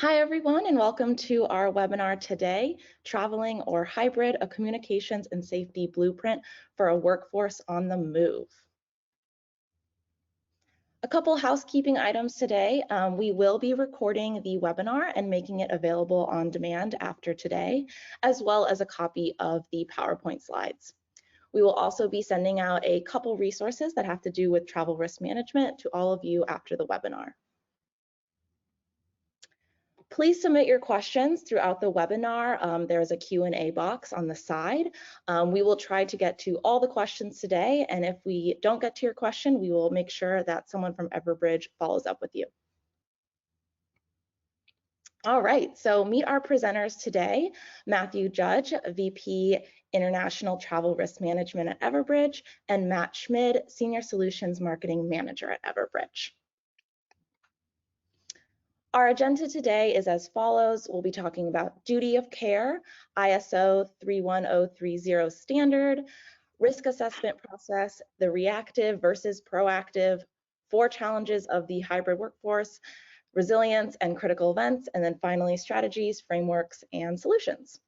Hi, everyone, and welcome to our webinar today, Traveling or Hybrid, a Communications and Safety Blueprint for a Workforce on the Move. A couple housekeeping items today. We will be recording the webinar and making it available on demand after today, as well as a copy of the PowerPoint slides. We will also be sending out a couple resources that have to do with travel risk management to all of you after the webinar. Please submit your questions throughout the webinar. There is a Q&A box on the side. We will try to get to all the questions today, and if we don't get to your question, we will make sure that someone from Everbridge follows up with you. All right, so meet our presenters today, Matthew Judge, VP International Travel Risk Management at Everbridge, and Matt Schmid, Senior Solutions Marketing Manager at Everbridge. Our agenda today is as follows. We'll be talking about duty of care, ISO 31030 standard, risk assessment process, the reactive versus proactive, 4 challenges of the hybrid workforce, resilience and critical events, and then finally strategies, frameworks, and solutions.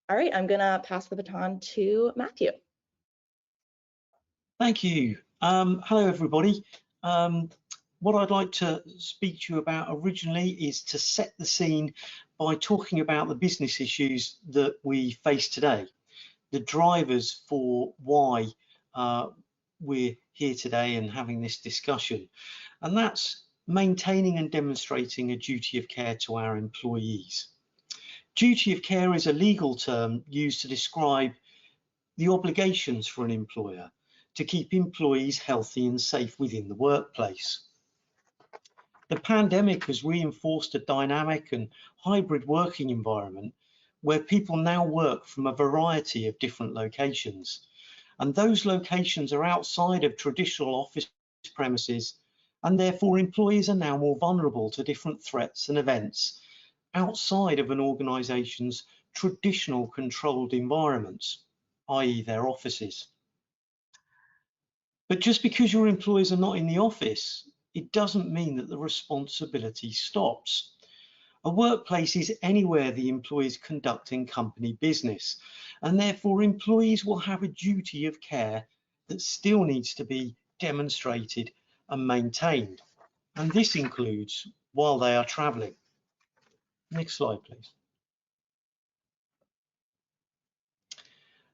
All right, I'm gonna pass the baton to Matthew. Thank you. Hello, everybody. What I'd like to speak to you about originally is to set the scene by talking about the business issues that we face today, the drivers for why we're here today and having this discussion. And that's maintaining and demonstrating a duty of care to our employees. Duty of care is a legal term used to describe the obligations for an employer to keep employees healthy and safe within the workplace. The pandemic has reinforced a dynamic and hybrid working environment where people now work from a variety of different locations. And those locations are outside of traditional office premises, and therefore employees are now more vulnerable to different threats and events outside of an organisation's traditional controlled environments, i.e. their offices. But just because your employees are not in the office, it doesn't mean that the responsibility stops. A workplace is anywhere the employee is conducting company business, and therefore employees will have a duty of care that still needs to be demonstrated and maintained. And this includes while they are traveling. Next slide, please.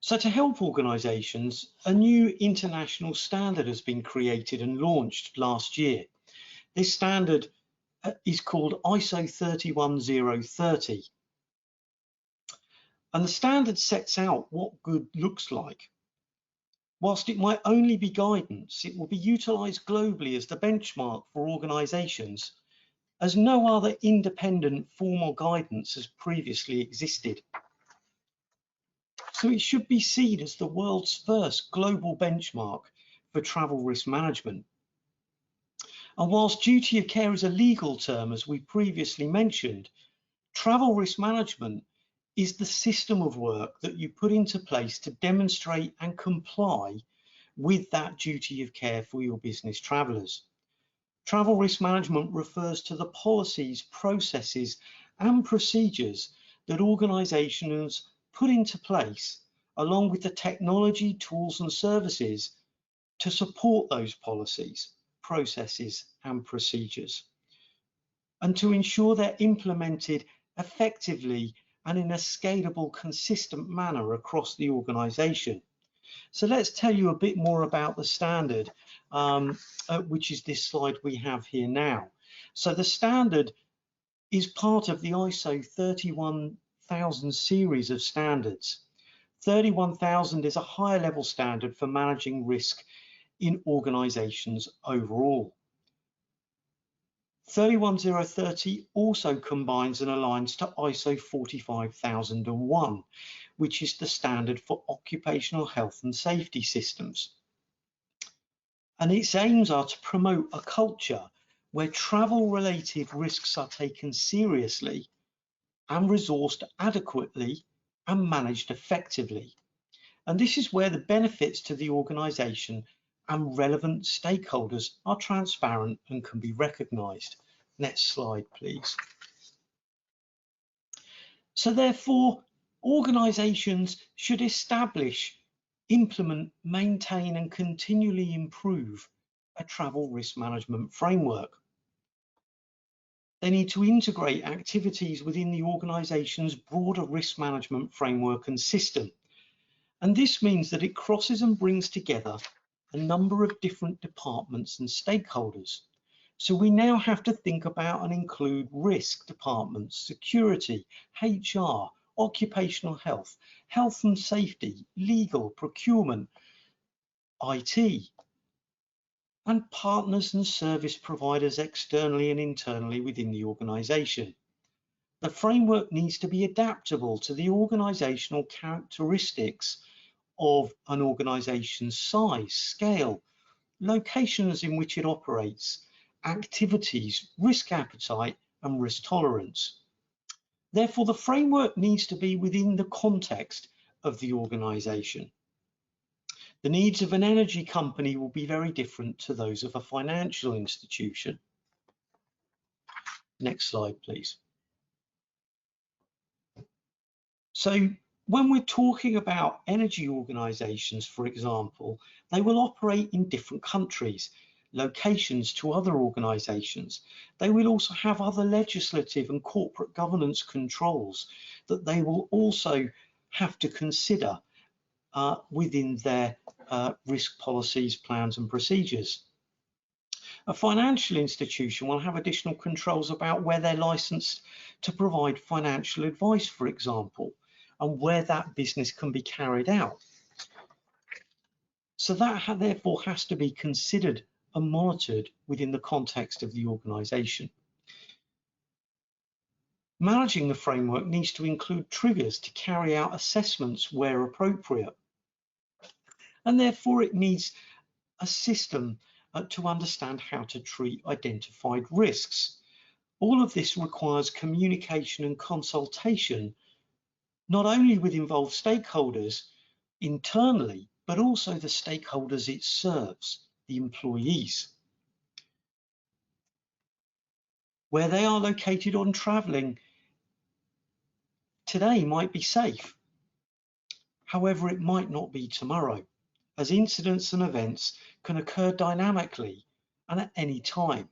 So to help organisations, a new international standard has been created and launched last year. This standard is called ISO 31030. And the standard sets out what good looks like. Whilst it might only be guidance, it will be utilised globally as the benchmark for organisations, as no other independent formal guidance has previously existed. So it should be seen as the world's first global benchmark for travel risk management. And whilst duty of care is a legal term, as we previously mentioned, travel risk management is the system of work that you put into place to demonstrate and comply with that duty of care for your business travellers. Travel risk management refers to the policies, processes, and procedures that organisations put into place, along with the technology, tools and services to support those policies, processes and procedures, and to ensure they're implemented effectively and in a scalable, consistent manner across the organisation. So let's tell you a bit more about the standard, which is this slide we have here now. So the standard is part of the ISO 31000 series of standards. 31000 is a higher level standard for managing risk in organisations overall. 31030 also combines and aligns to ISO 45001, which is the standard for occupational health and safety systems. And its aims are to promote a culture where travel-related risks are taken seriously and resourced adequately and managed effectively. And this is where the benefits to the organisation and relevant stakeholders are transparent and can be recognised. Next slide, please. So therefore, organisations should establish, implement, maintain and continually improve a travel risk management framework. They need to integrate activities within the organisation's broader risk management framework and system. And this means that it crosses and brings together a number of different departments and stakeholders. So we now have to think about and include risk departments, security, HR, occupational health, health and safety, legal, procurement, IT, and partners and service providers externally and internally within the organisation. The framework needs to be adaptable to the organisational characteristics of an organisation's size, scale, locations in which it operates, activities, risk appetite and risk tolerance. Therefore, the framework needs to be within the context of the organisation. The needs of an energy company will be very different to those of a financial institution. Next slide, please. So when we're talking about energy organisations, for example, they will operate in different countries, locations to other organisations. They will also have other legislative and corporate governance controls that they will also have to consider within their risk policies, plans and procedures. A financial institution will have additional controls about where they're licensed to provide financial advice, for example, and where that business can be carried out. So that therefore has to be considered and monitored within the context of the organisation. Managing the framework needs to include triggers to carry out assessments where appropriate. And therefore it needs a system to understand how to treat identified risks. All of this requires communication and consultation, not only with involved stakeholders internally, but also the stakeholders it serves, the employees. Where they are located on travelling today might be safe. However, it might not be tomorrow, as incidents and events can occur dynamically and at any time.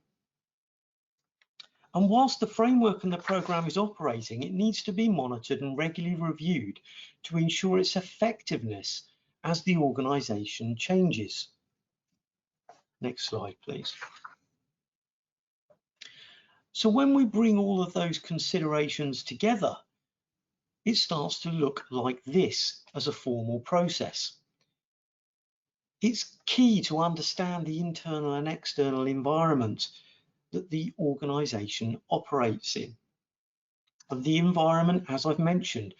And whilst the framework and the programme is operating, it needs to be monitored and regularly reviewed to ensure its effectiveness as the organisation changes. Next slide, please. So when we bring all of those considerations together, it starts to look like this as a formal process. It's key to understand the internal and external environment that the organisation operates in. And the environment, as I've mentioned,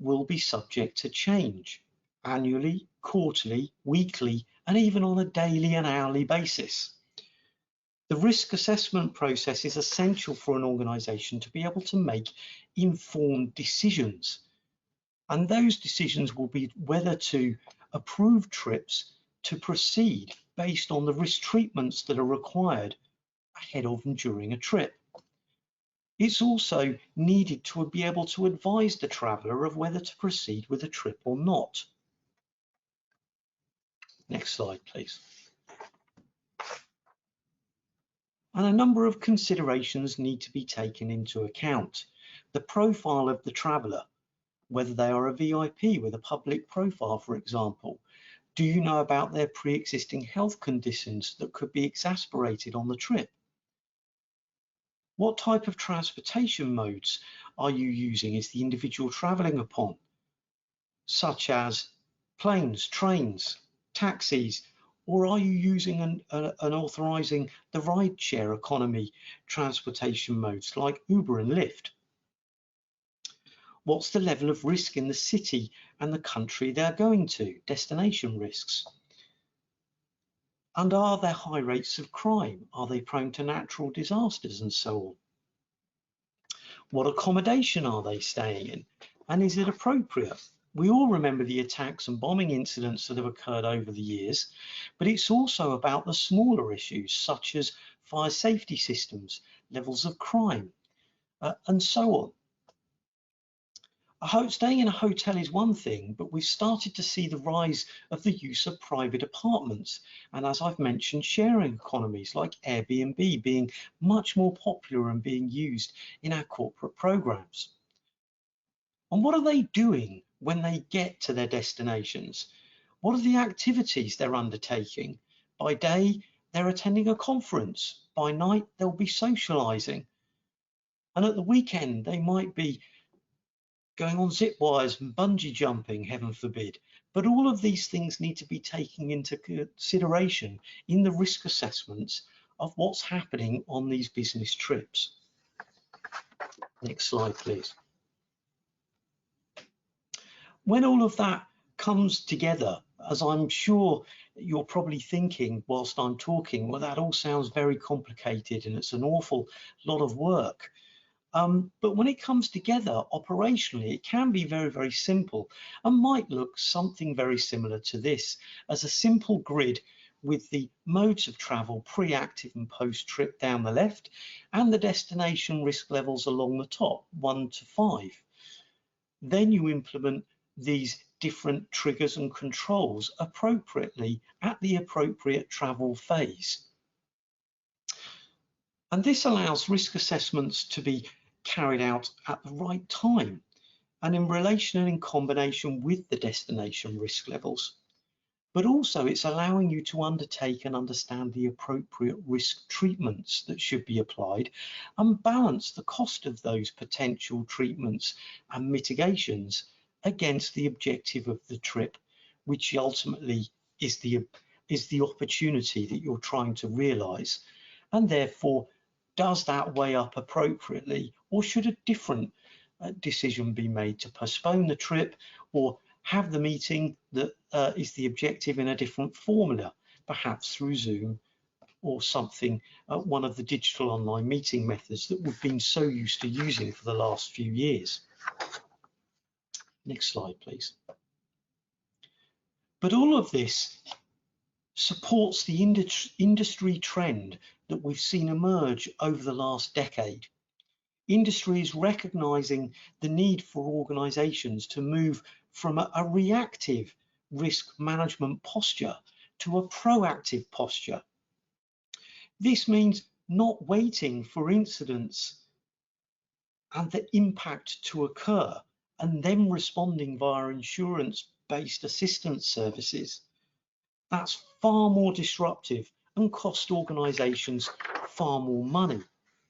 will be subject to change annually, quarterly, weekly, and even on a daily and hourly basis. The risk assessment process is essential for an organisation to be able to make informed decisions. And those decisions will be whether to approve trips to proceed based on the risk treatments that are required ahead of and during a trip. It's also needed to be able to advise the traveller of whether to proceed with a trip or not. Next slide, please. And a number of considerations need to be taken into account. The profile of the traveller, whether they are a VIP with a public profile, for example. Do you know about their pre-existing health conditions that could be exacerbated on the trip? What type of transportation modes are you using? Is the individual travelling upon, such as planes, trains, taxis, or are you using and authorising the rideshare economy transportation modes like Uber and Lyft? What's the level of risk in the city and the country they're going to, destination risks? And are there high rates of crime? Are they prone to natural disasters and so on? What accommodation are they staying in? And is it appropriate? We all remember the attacks and bombing incidents that have occurred over the years, but it's also about the smaller issues such as fire safety systems, levels of crime, and so on. Staying in a hotel is one thing, but we've started to see the rise of the use of private apartments. And as I've mentioned, sharing economies like Airbnb being much more popular and being used in our corporate programs. And what are they doing when they get to their destinations? What are the activities they're undertaking? By day, they're attending a conference. By night, they'll be socializing. And at the weekend, they might be going on zip wires and bungee jumping, heaven forbid. But all of these things need to be taken into consideration in the risk assessments of what's happening on these business trips. Next slide, please. When all of that comes together, as I'm sure you're probably thinking whilst I'm talking, well, that all sounds very complicated and it's an awful lot of work. But when it comes together operationally, it can be very, very simple and might look something very similar to this, as a simple grid with the modes of travel, pre-active and post-trip down the left, and the destination risk levels along the top, 1 to 5. Then you implement these different triggers and controls appropriately at the appropriate travel phase. And this allows risk assessments to be carried out at the right time and in relation and in combination with the destination risk levels. But also it's allowing you to undertake and understand the appropriate risk treatments that should be applied and balance the cost of those potential treatments and mitigations against the objective of the trip, which ultimately is the opportunity that you're trying to realize. And therefore, does that weigh up appropriately, or should a different decision be made to postpone the trip or have the meeting that is the objective in a different formula, perhaps through Zoom or something, one of the digital online meeting methods that we've been so used to using for the last few years. Next slide, please. But all of this supports the industry trend that we've seen emerge over the last decade. Industry is recognizing the need for organizations to move from a reactive risk management posture to a proactive posture. This means not waiting for incidents and the impact to occur and then responding via insurance-based assistance services. That's far more disruptive and costs organizations far more money.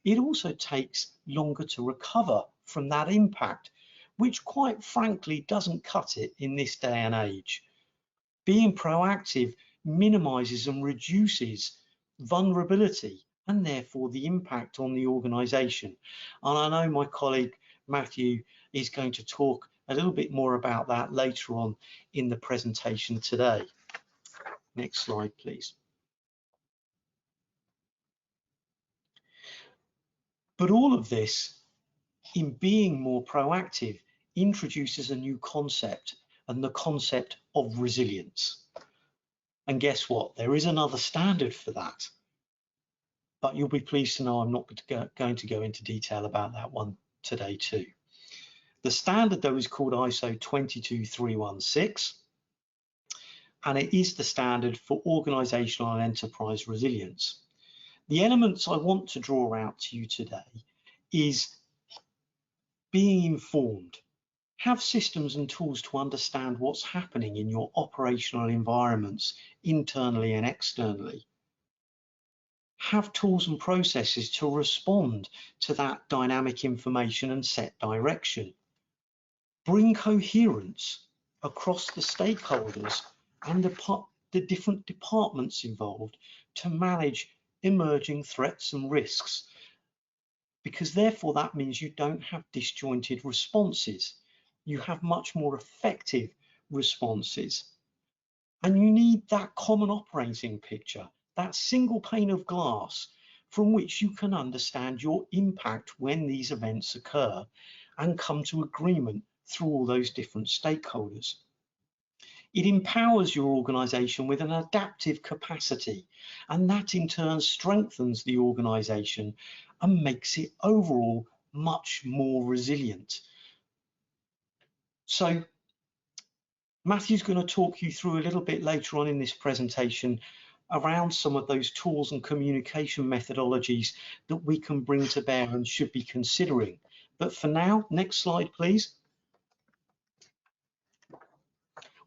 It also takes longer to recover from that impact, which quite frankly doesn't cut it in this day and age. Being proactive minimizes and reduces vulnerability and therefore the impact on the organization. And I know my colleague Matthew is going to talk a little bit more about that later on in the presentation today. Next slide, please. But all of this, in being more proactive, introduces a new concept, and the concept of resilience. And guess what? There is another standard for that. But you'll be pleased to know I'm not going to go into detail about that one today too. The standard though is called ISO 22316, and it is the standard for organizational and enterprise resilience. The elements I want to draw out to you today is being informed. Have systems and tools to understand what's happening in your operational environments, internally and externally. Have tools and processes to respond to that dynamic information and set direction. Bring coherence across the stakeholders and the different departments involved to manage emerging threats and risks, because therefore that means you don't have disjointed responses. You have much more effective responses. And you need that common operating picture, that single pane of glass from which you can understand your impact when these events occur and come to agreement through all those different stakeholders. It empowers your organization with an adaptive capacity, and that in turn strengthens the organization and makes it overall much more resilient. So Matthew's going to talk you through a little bit later on in this presentation around some of those tools and communication methodologies that we can bring to bear and should be considering. But for now, next slide, please.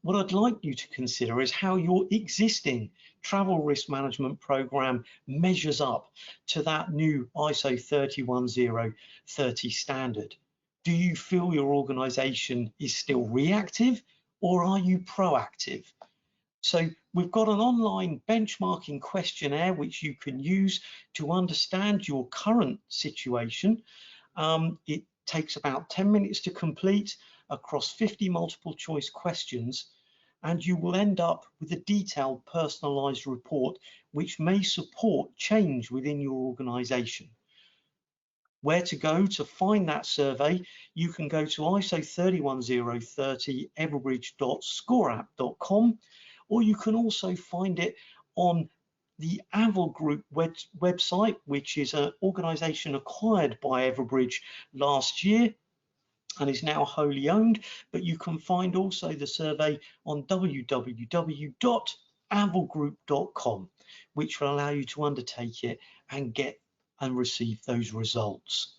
What I'd like you to consider is how your existing travel risk management program measures up to that new ISO 31030 standard. Do you feel your organization is still reactive, or are you proactive? So we've got an online benchmarking questionnaire which you can use to understand your current situation. It takes about 10 minutes to complete across 50 multiple choice questions, and you will end up with a detailed personalized report which may support change within your organization. Where to go to find that survey? You can go to ISO 31030 everbridge.scoreapp.com, or you can also find it on the Aval Group website, which is an organization acquired by Everbridge last year and is now wholly owned. But you can find also the survey on www.avalgroup.com, which will allow you to undertake it and get and receive those results.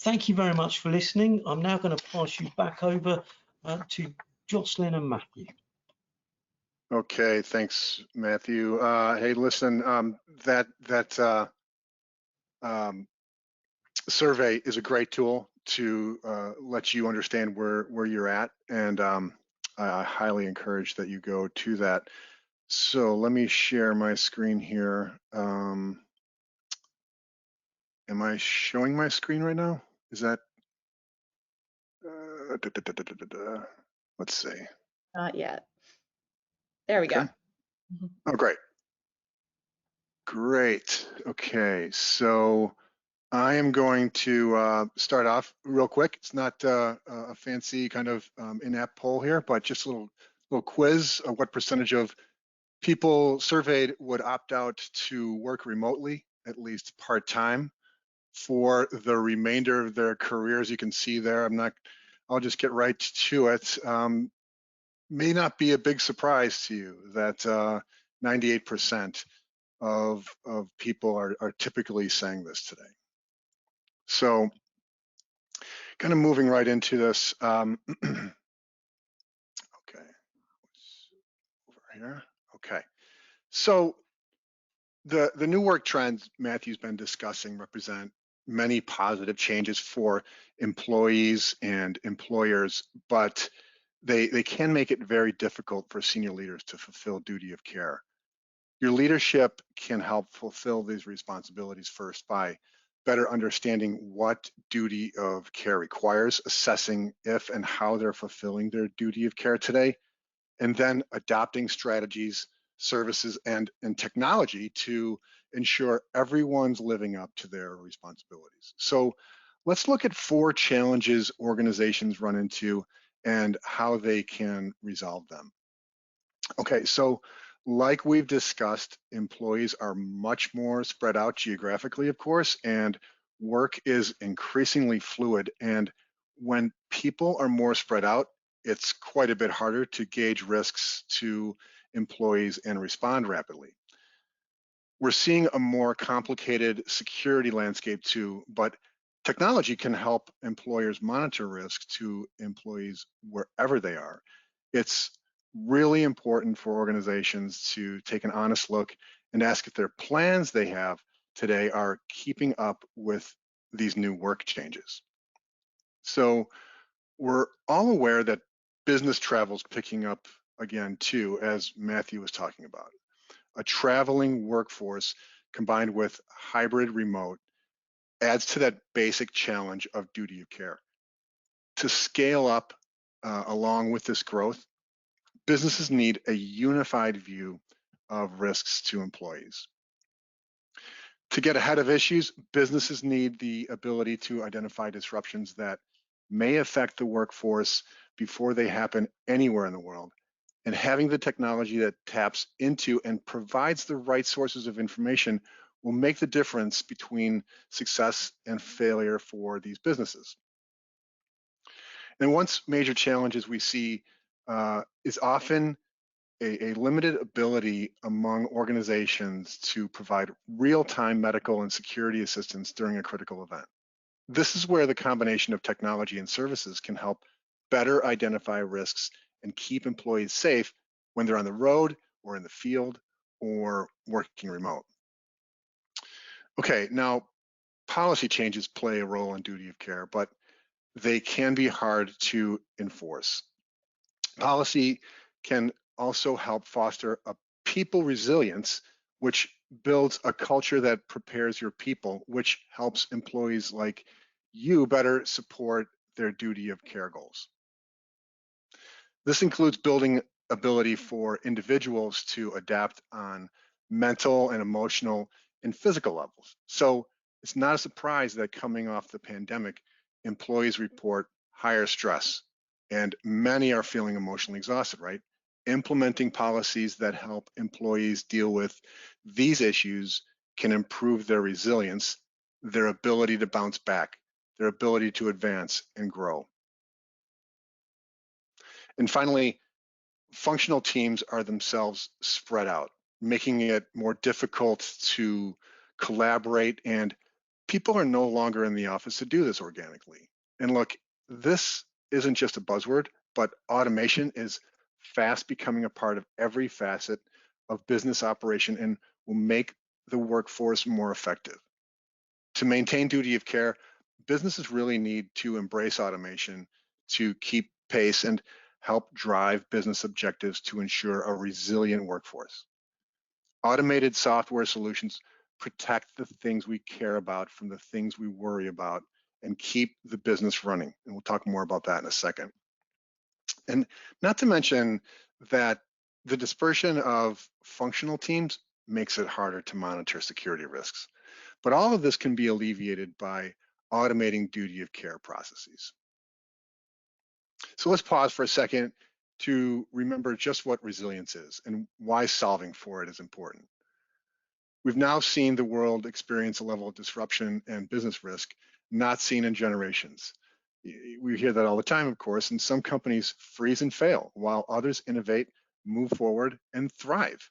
Thank you very much for listening. I'm now going to pass you back over to Jocelyn and Matthew. Okay, thanks, Matthew. Hey, listen, that survey is a great tool to let you understand where you're at, and I highly encourage that you go to that. So let me share my screen here. Am I showing my screen right now? Is that? Let's see. Not yet. There we Okay. go. Oh, great. Great. Okay, so I am going to start off real quick. It's not a fancy kind of in-app poll here, but just a little quiz of what percentage of people surveyed would opt out to work remotely, at least part-time, for the remainder of their careers. You can see there. I'll just get right to it. May not be a big surprise to you that 98% of people are typically saying this today. So kind of moving right into this. Okay, over here. Okay, so the new work trends Matthew's been discussing represent many positive changes for employees and employers, but they can make it very difficult for senior leaders to fulfill duty of care. Your leadership can help fulfill these responsibilities first by better understanding what duty of care requires, assessing if and how they're fulfilling their duty of care today, and then adopting strategies, services, and technology to ensure everyone's living up to their responsibilities. So let's look at 4 challenges organizations run into and how they can resolve them. Okay, so like we've discussed, employees are much more spread out geographically, of course, and work is increasingly fluid. And when people are more spread out, it's quite a bit harder to gauge risks to employees and respond rapidly. We're seeing a more complicated security landscape too, but technology can help employers monitor risk to employees wherever they are. It's really important for organizations to take an honest look and ask if their plans they have today are keeping up with these new work changes. So we're all aware that business travel is picking up again too, as Matthew was talking about. A traveling workforce combined with hybrid remote adds to that basic challenge of duty of care. To scale up along with this growth, businesses need a unified view of risks to employees. To get ahead of issues, businesses need the ability to identify disruptions that may affect the workforce before they happen anywhere in the world. And having the technology that taps into and provides the right sources of information will make the difference between success and failure for these businesses. And one major challenges we see is often a limited ability among organizations to provide real-time medical and security assistance during a critical event. This is where the combination of technology and services can help better identify risks and keep employees safe when they're on the road or in the field or working remote. Okay, now policy changes play a role in duty of care, but they can be hard to enforce. Policy can also help foster a people resilience, which builds a culture that prepares your people, which helps employees like you better support their duty of care goals. This includes building ability for individuals to adapt on mental and emotional and physical levels. So it's not a surprise that coming off the pandemic, employees report higher stress, and many are feeling emotionally exhausted, right? Implementing policies that help employees deal with these issues can improve their resilience, their ability to bounce back, their ability to advance and grow. And finally, functional teams are themselves spread out, making it more difficult to collaborate, and people are no longer in the office to do this organically. And look, this isn't just a buzzword, but automation is fast becoming a part of every facet of business operation and will make the workforce more effective. To maintain duty of care, businesses really need to embrace automation to keep pace and help drive business objectives to ensure a resilient workforce. Automated software solutions protect the things we care about from the things we worry about and keep the business running. And we'll talk more about that in a second. And not to mention that the dispersion of functional teams makes it harder to monitor security risks. But all of this can be alleviated by automating duty of care processes. So let's pause for a second to remember just what resilience is and why solving for it is important. We've now seen the world experience a level of disruption and business risk not seen in generations. We hear that all the time, of course, and some companies freeze and fail while others innovate, move forward, and thrive.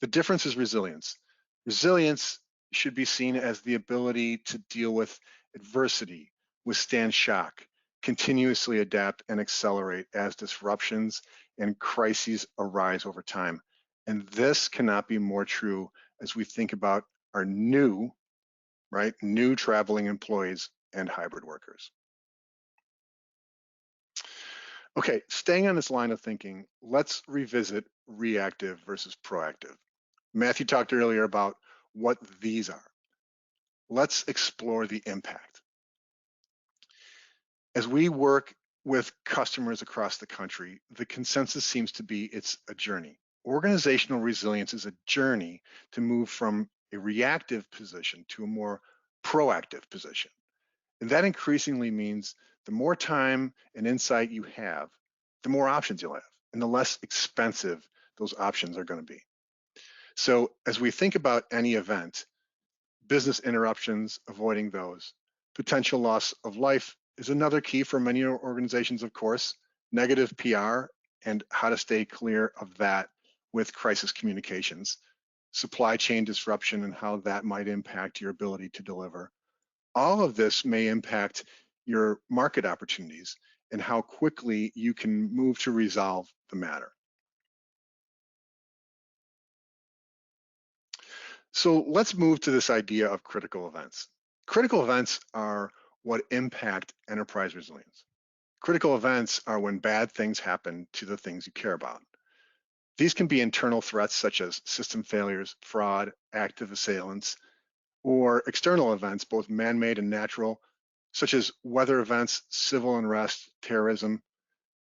The difference is resilience. Resilience should be seen as the ability to deal with adversity, withstand shock, continuously adapt and accelerate as disruptions and crises arise over time. And this cannot be more true as we think about our new traveling employees and hybrid workers. Okay, staying on this line of thinking, let's revisit reactive versus proactive. Matthew talked earlier about what these are. Let's explore the impact. As we work with customers across the country, the consensus seems to be it's a journey. Organizational resilience is a journey to move from a reactive position to a more proactive position. And that increasingly means the more time and insight you have, the more options you'll have, and the less expensive those options are going to be. So as we think about any event, business interruptions, avoiding those, potential loss of life is another key for many organizations, of course, negative PR and how to stay clear of that with crisis communications, supply chain disruption and how that might impact your ability to deliver. All of this may impact your market opportunities and how quickly you can move to resolve the matter. So let's move to this idea of critical events. Critical events are what impact enterprise resilience. Critical events are when bad things happen to the things you care about. These can be internal threats such as system failures, fraud, active assailants, or external events, both man-made and natural, such as weather events, civil unrest, terrorism.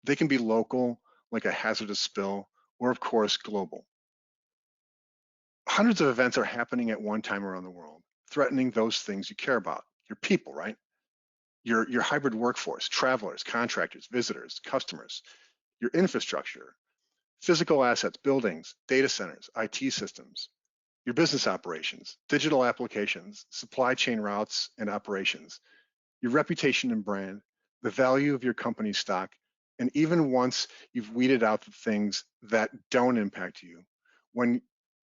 They can be local, like a hazardous spill, or of course, global. Hundreds of events are happening at one time around the world, threatening those things you care about, your people, right? your hybrid workforce, travelers, contractors, visitors, customers, your infrastructure, physical assets, buildings, data centers, IT systems, your business operations, digital applications, supply chain routes and operations, your reputation and brand, the value of your company's stock, and even once you've weeded out the things that don't impact you, when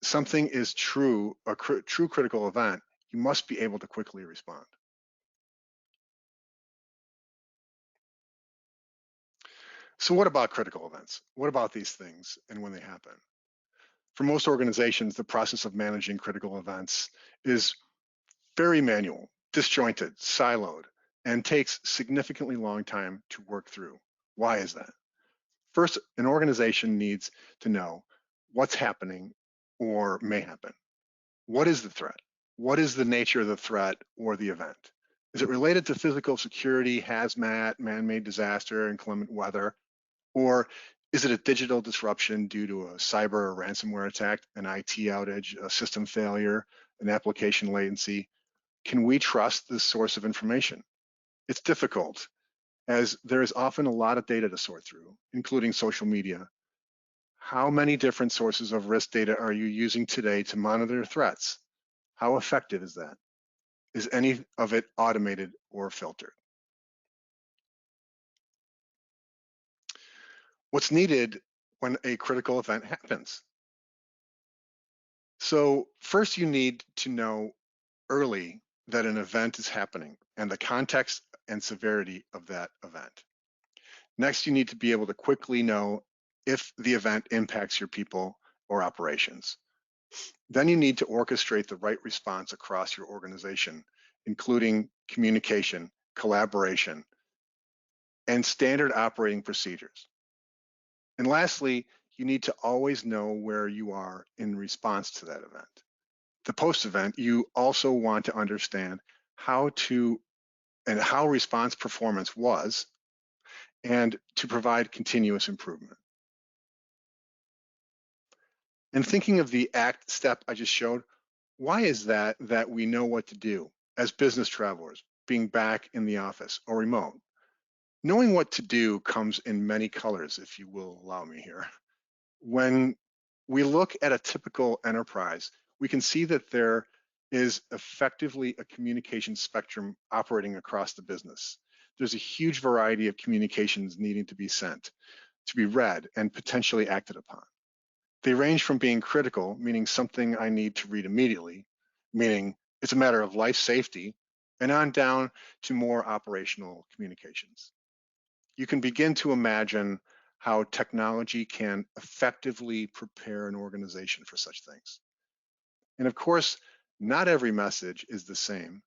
something is true, a true critical event, you must be able to quickly respond. So what about critical events? What about these things and when they happen? For most organizations, the process of managing critical events is very manual, disjointed, siloed, and takes significantly long time to work through. Why is that? First, an organization needs to know what's happening or may happen. What is the threat? What is the nature of the threat or the event? Is it related to physical security, hazmat, man-made disaster, inclement weather? Or is it a digital disruption due to a cyber or ransomware attack, an IT outage, a system failure, an application latency? Can we trust this source of information? It's difficult, as there is often a lot of data to sort through, including social media. How many different sources of risk data are you using today to monitor threats? How effective is that? Is any of it automated or filtered? What's needed when a critical event happens? So first you need to know early that an event is happening and the context and severity of that event. Next, you need to be able to quickly know if the event impacts your people or operations. Then you need to orchestrate the right response across your organization, including communication, collaboration, and standard operating procedures. And lastly, you need to always know where you are in response to that event. The post-event, you also want to understand how response performance was and to provide continuous improvement. And thinking of the ACT step I just showed, why is that we know what to do as business travelers, being back in the office or remote? Knowing what to do comes in many colors, if you will allow me here. When we look at a typical enterprise, we can see that there is effectively a communication spectrum operating across the business. There's a huge variety of communications needing to be sent, to be read, and potentially acted upon. They range from being critical, meaning something I need to read immediately, meaning it's a matter of life safety, and on down to more operational communications. You can begin to imagine how technology can effectively prepare an organization for such things. And of course, not every message is the same.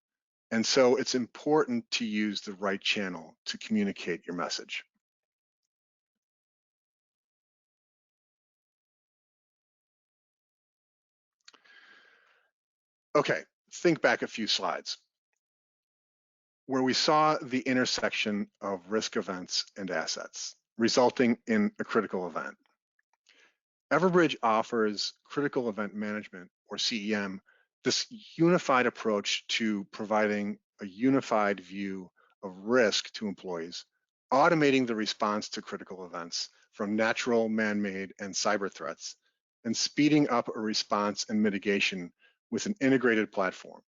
And so it's important to use the right channel to communicate your message. Okay, think back a few slides where we saw the intersection of risk events and assets, resulting in a critical event. Everbridge offers critical event management, or CEM, this unified approach to providing a unified view of risk to employees, automating the response to critical events from natural, man-made, and cyber threats, and speeding up a response and mitigation with an integrated platform.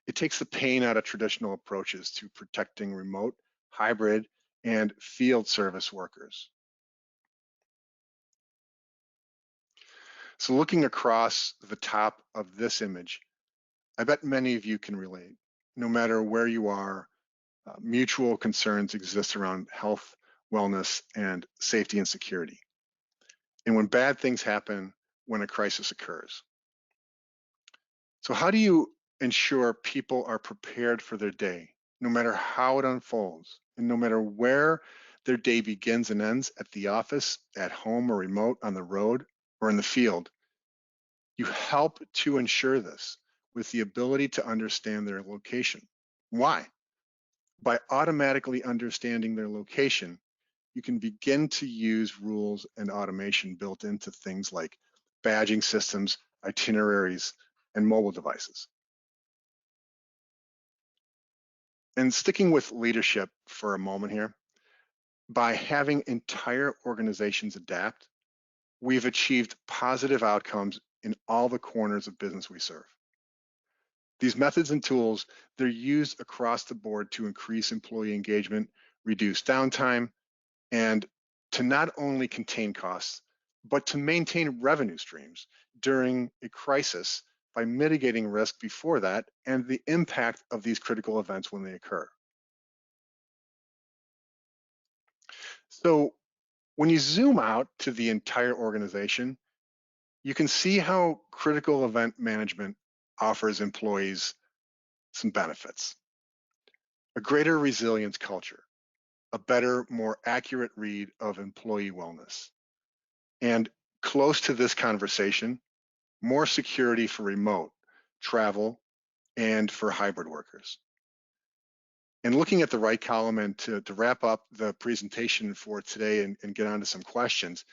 It takes the pain out of traditional approaches to protecting remote, hybrid, and field service workers. So looking across the top of this image, I bet many of you can relate. No matter where you are, mutual concerns exist around health, wellness, and safety and security. And when bad things happen, when a crisis occurs. So how do you ensure people are prepared for their day, no matter how it unfolds, and no matter where their day begins and ends, at the office, at home or remote, on the road, or in the field? You help to ensure this with the ability to understand their location. Why? By automatically understanding their location, you can begin to use rules and automation built into things like badging systems, itineraries, and mobile devices. And sticking with leadership for a moment here, by having entire organizations adapt, we've achieved positive outcomes in all the corners of business we serve. These methods and tools, they're used across the board to increase employee engagement, reduce downtime, and to not only contain costs, but to maintain revenue streams during a crisis by mitigating risk before that and the impact of these critical events when they occur. So when you zoom out to the entire organization, you can see how critical event management offers employees some benefits. A greater resilience culture, a better, more accurate read of employee wellness. And close to this conversation, more security for remote, travel, and for hybrid workers. And looking at the right column, and to wrap up the presentation for today and get on to some questions,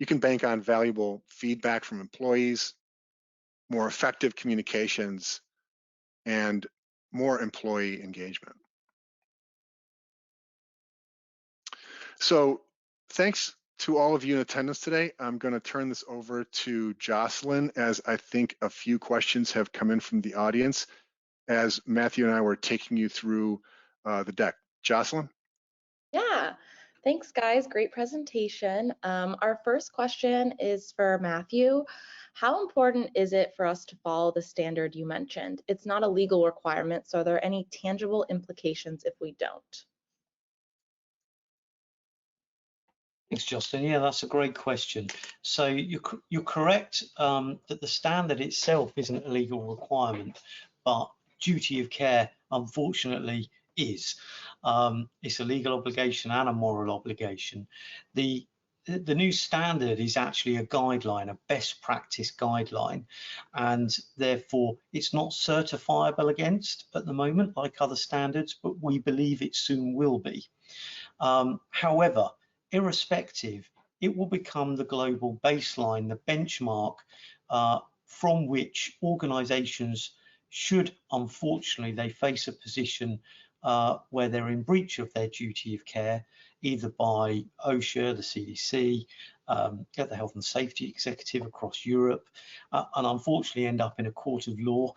you can bank on valuable feedback from employees, more effective communications, and more employee engagement. So thanks to all of you in attendance today. I'm going to turn this over to Jocelyn, as I think a few questions have come in from the audience as Matthew and I were taking you through the deck. Jocelyn? Yeah, thanks guys, great presentation. Our first question is for Matthew. How important is it for us to follow the standard you mentioned? It's not a legal requirement, so are there any tangible implications if we don't? Thanks, Justin. Yeah, that's a great question. So you're correct that the standard itself isn't a legal requirement, but duty of care, unfortunately, is. It's a legal obligation and a moral obligation. The new standard is actually a guideline, a best practice guideline, and therefore it's not certifiable against at the moment like other standards, but we believe it soon will be. However, irrespective, it will become the global baseline, the benchmark from which organizations should, unfortunately, they face a position where they're in breach of their duty of care, either by OSHA, the CDC, the Health and Safety Executive across Europe, and unfortunately end up in a court of law.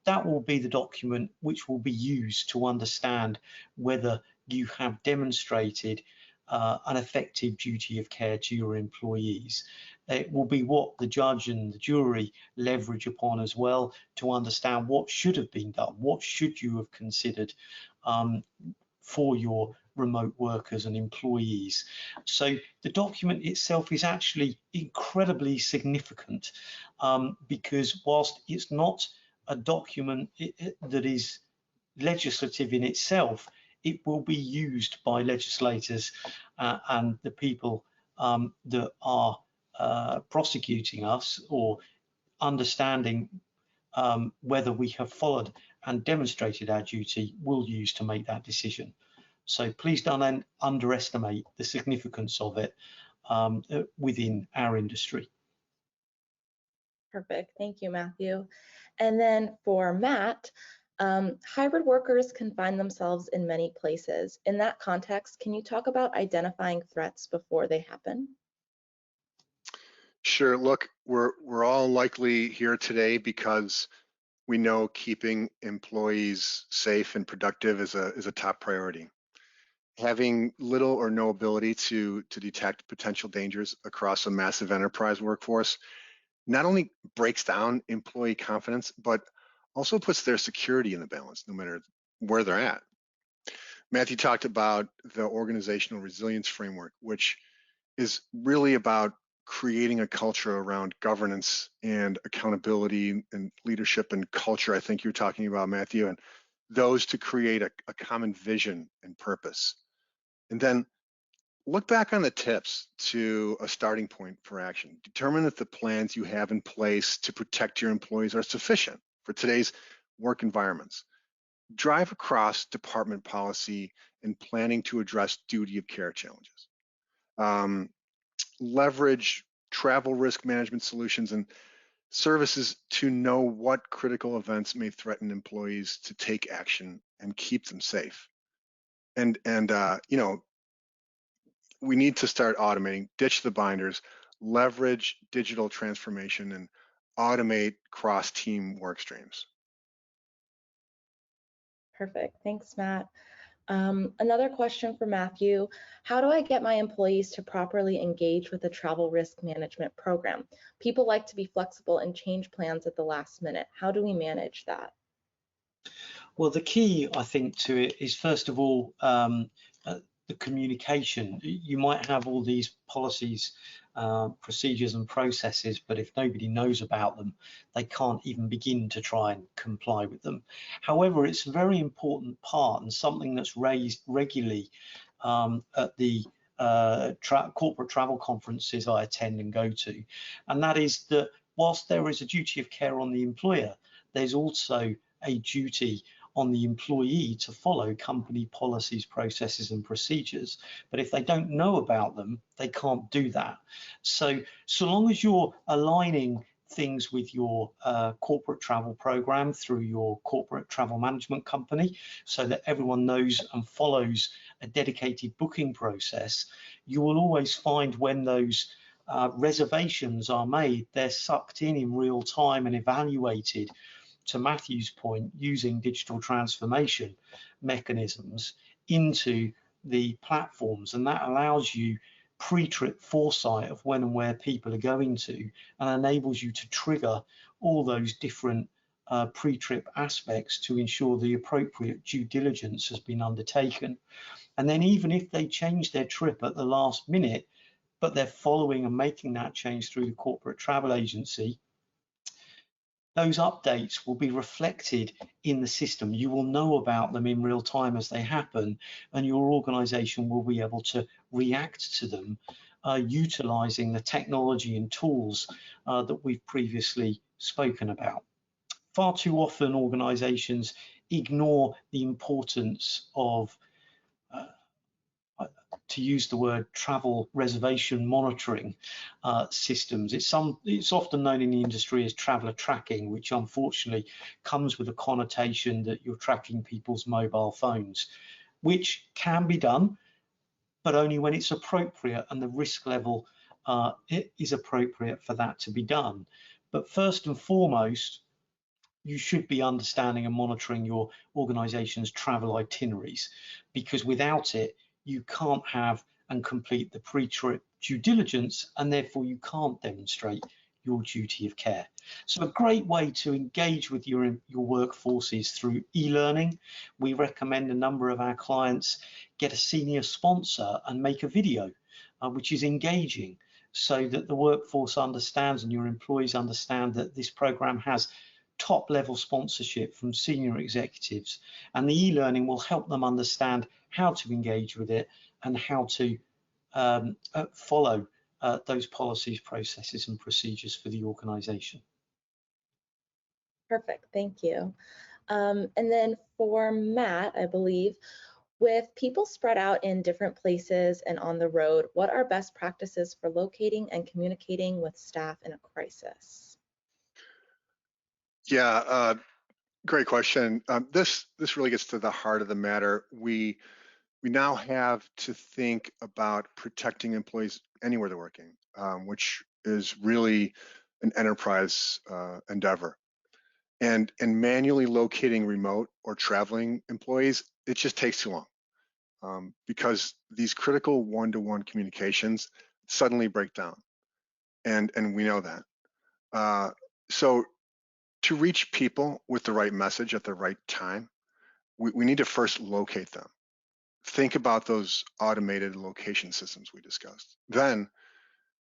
That will be the document which will be used to understand whether you have demonstrated an effective duty of care to your employees. It will be what the judge and the jury leverage upon as well to understand what should have been done, what should you have considered for your remote workers and employees. So the document itself is actually incredibly significant because whilst it's not a document that is legislative in itself, it will be used by legislators and the people that are prosecuting us or understanding whether we have followed and demonstrated our duty will use to make that decision. So please don't underestimate the significance of it within our industry. Perfect, thank you, Matthew. And then for Matt, hybrid workers can find themselves in many places. In that context, can you talk about identifying threats before they happen? Sure. Look, we're all likely here today because we know keeping employees safe and productive is a top priority. Having little or no ability to detect potential dangers across a massive enterprise workforce not only breaks down employee confidence, but also puts their security in the balance, no matter where they're at. Matthew talked about the organizational resilience framework, which is really about creating a culture around governance and accountability and leadership and culture. I think you're talking about, Matthew, and those to create a common vision and purpose. And then look back on the tips to a starting point for action. Determine if the plans you have in place to protect your employees are sufficient for today's work environments. Drive across department policy and planning to address duty of care challenges. Leverage travel risk management solutions and services to know what critical events may threaten employees to take action and keep them safe. And you know, we need to start automating, ditch the binders, leverage digital transformation, and automate cross-team work streams. Perfect. Thanks, Matt. Another question for Matthew. How do I get my employees to properly engage with the travel risk management program? People like to be flexible and change plans at the last minute. How do we manage that? Well, the key, I think, to it is, first of all, the communication. You might have all these policies, procedures and processes, but if nobody knows about them, they can't even begin to try and comply with them. However, it's a very important part and something that's raised regularly at the corporate travel conferences I attend and go to, and that is that whilst there is a duty of care on the employer, there's also a duty on the employee to follow company policies, processes and procedures. But if they don't know about them, they can't do that. So long as you're aligning things with your corporate travel program through your corporate travel management company, so that everyone knows and follows a dedicated booking process, you will always find when those reservations are made, they're sucked in real time and evaluated, to Matthew's point, using digital transformation mechanisms into the platforms, and that allows you pre-trip foresight of when and where people are going to, and enables you to trigger all those different pre-trip aspects to ensure the appropriate due diligence has been undertaken. And then even if they change their trip at the last minute, but they're following and making that change through the corporate travel agency, those updates will be reflected in the system. You will know about them in real time as they happen, and your organization will be able to react to them utilizing the technology and tools that we've previously spoken about. Far too often organizations ignore the importance of to use the word travel reservation monitoring systems. It's often known in the industry as traveler tracking, which unfortunately comes with a connotation that you're tracking people's mobile phones, which can be done, but only when it's appropriate and the risk level it is appropriate for that to be done. But first and foremost, you should be understanding and monitoring your organization's travel itineraries, because without it, you can't have and complete the pre-trip due diligence, and therefore you can't demonstrate your duty of care. So a great way to engage with your workforce is through e-learning. We recommend a number of our clients get a senior sponsor and make a video, which is engaging, so that the workforce understands and your employees understand that this program has top level sponsorship from senior executives, and the e-learning will help them understand how to engage with it and how to follow those policies, processes and procedures for the organization. Perfect, thank you. And then for Matt, I believe, with people spread out in different places and on the road, what are best practices for locating and communicating with staff in a crisis? Yeah, great question. This really gets to the heart of the matter. We now have to think about protecting employees anywhere they're working, which is really an enterprise endeavor. And manually locating remote or traveling employees, it just takes too long because these critical one-to-one communications suddenly break down, and we know that. So to reach people with the right message at the right time, we need to first locate them. Think about those automated location systems we discussed. Then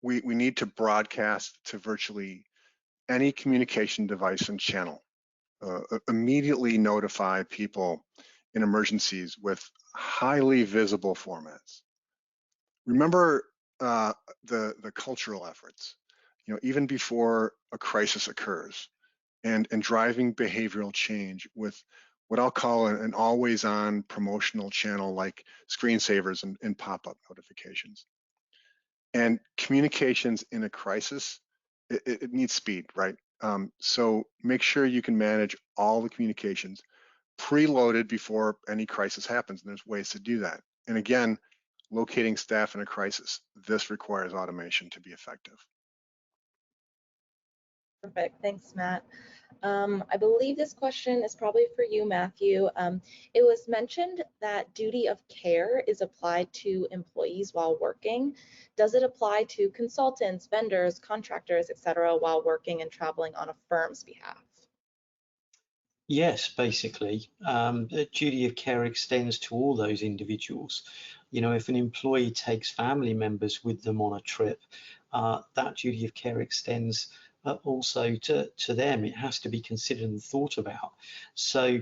we need to broadcast to virtually any communication device and channel. Immediately notify people in emergencies with highly visible formats. Remember the cultural efforts, even before a crisis occurs, and driving behavioral change with what I'll call an always-on promotional channel like screensavers and pop-up notifications. And communications in a crisis, it needs speed, right? So make sure you can manage all the communications preloaded before any crisis happens, and there's ways to do that. And again, locating staff in a crisis, this requires automation to be effective. Perfect. Thanks, Matt. I believe this question is probably for you, Matthew. It was mentioned that duty of care is applied to employees while working. Does it apply to consultants, vendors, contractors, etc., while working and traveling on a firm's behalf? Yes, basically, the duty of care extends to all those individuals. You know, if an employee takes family members with them on a trip, that duty of care extends also to them. It has to be considered and thought about. So,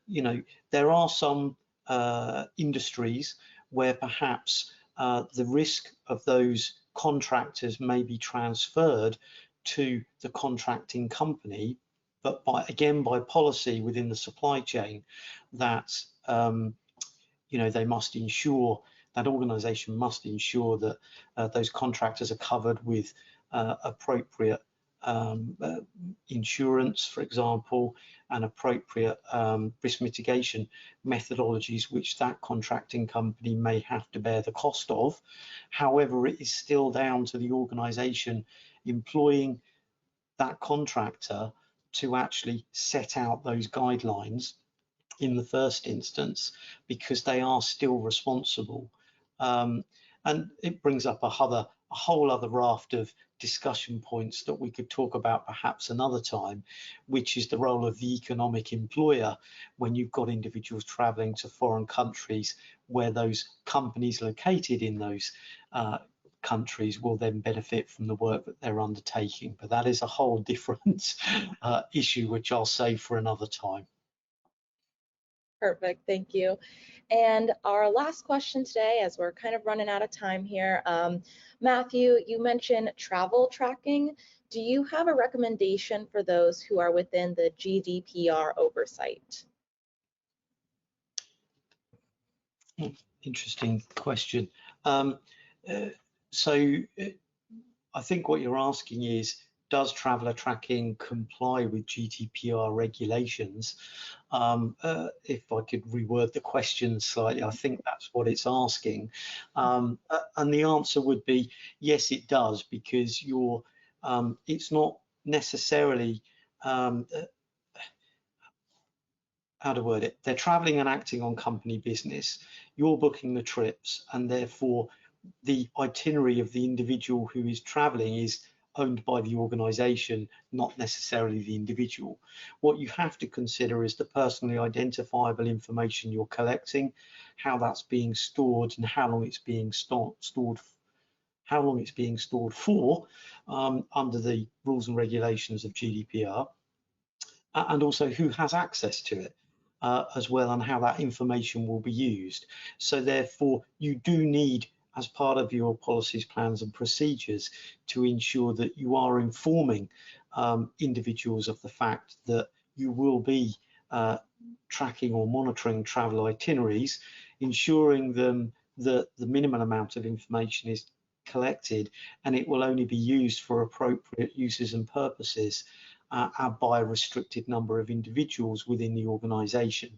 you know, there are some industries where perhaps the risk of those contractors may be transferred to the contracting company, but by policy within the supply chain, that you know, they must ensure, that organisation must ensure that those contractors are covered with appropriate insurance, for example, and appropriate risk mitigation methodologies, which that contracting company may have to bear the cost of. However, it is still down to the organisation employing that contractor to actually set out those guidelines in the first instance, because they are still responsible. And it brings up a whole other raft of discussion points that we could talk about perhaps another time, which is the role of the economic employer when you've got individuals traveling to foreign countries, where those companies located in those countries will then benefit from the work that they're undertaking. But that is a whole different issue, which I'll save for another time. Perfect, thank you. And our last question today, as we're kind of running out of time here, Matthew, you mentioned travel tracking. Do you have a recommendation for those who are within the GDPR oversight? Interesting question. So I think what you're asking is, does traveller tracking comply with GDPR regulations? If I could reword the question slightly, I think that's what it's asking. And the answer would be yes, it does, because it's not necessarily, how to word it, they're traveling and acting on company business. You're booking the trips, and therefore the itinerary of the individual who is traveling is owned by the organisation, not necessarily the individual. What you have to consider is the personally identifiable information you're collecting, how that's being stored, and how long it's being stored for under the rules and regulations of GDPR, and also who has access to it as well, and how that information will be used. So therefore, you do need, as part of your policies, plans and procedures, to ensure that you are informing individuals of the fact that you will be tracking or monitoring travel itineraries, ensuring them that the minimum amount of information is collected and it will only be used for appropriate uses and purposes by a restricted number of individuals within the organisation.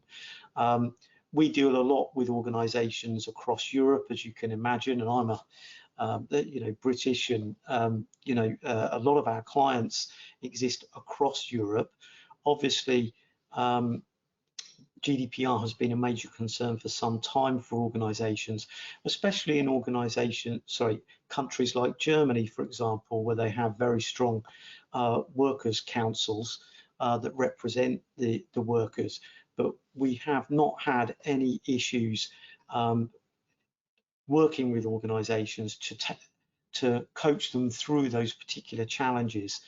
We deal a lot with organisations across Europe, as you can imagine, and I'm British, and a lot of our clients exist across Europe. Obviously, GDPR has been a major concern for some time for organisations, especially in countries like Germany, for example, where they have very strong workers' councils that represent the workers. But we have not had any issues working with organisations to coach them through those particular challenges,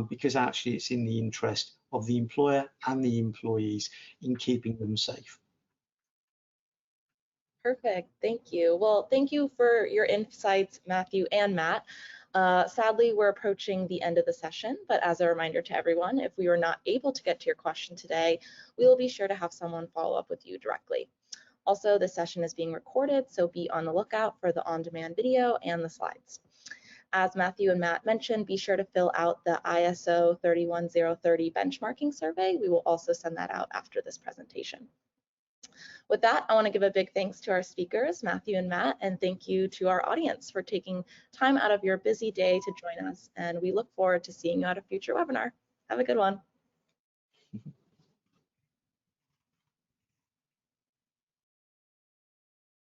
because actually it's in the interest of the employer and the employees in keeping them safe. Perfect, thank you. Well, thank you for your insights, Matthew and Matt. Sadly, we're approaching the end of the session, but as a reminder to everyone, if we were not able to get to your question today, we will be sure to have someone follow up with you directly. Also, the session is being recorded, so be on the lookout for the on-demand video and the slides. As Matthew and Matt mentioned, be sure to fill out the ISO 31030 benchmarking survey. We will also send that out after this presentation. With that, I want to give a big thanks to our speakers, Matthew and Matt, and thank you to our audience for taking time out of your busy day to join us. And we look forward to seeing you at a future webinar. Have a good one.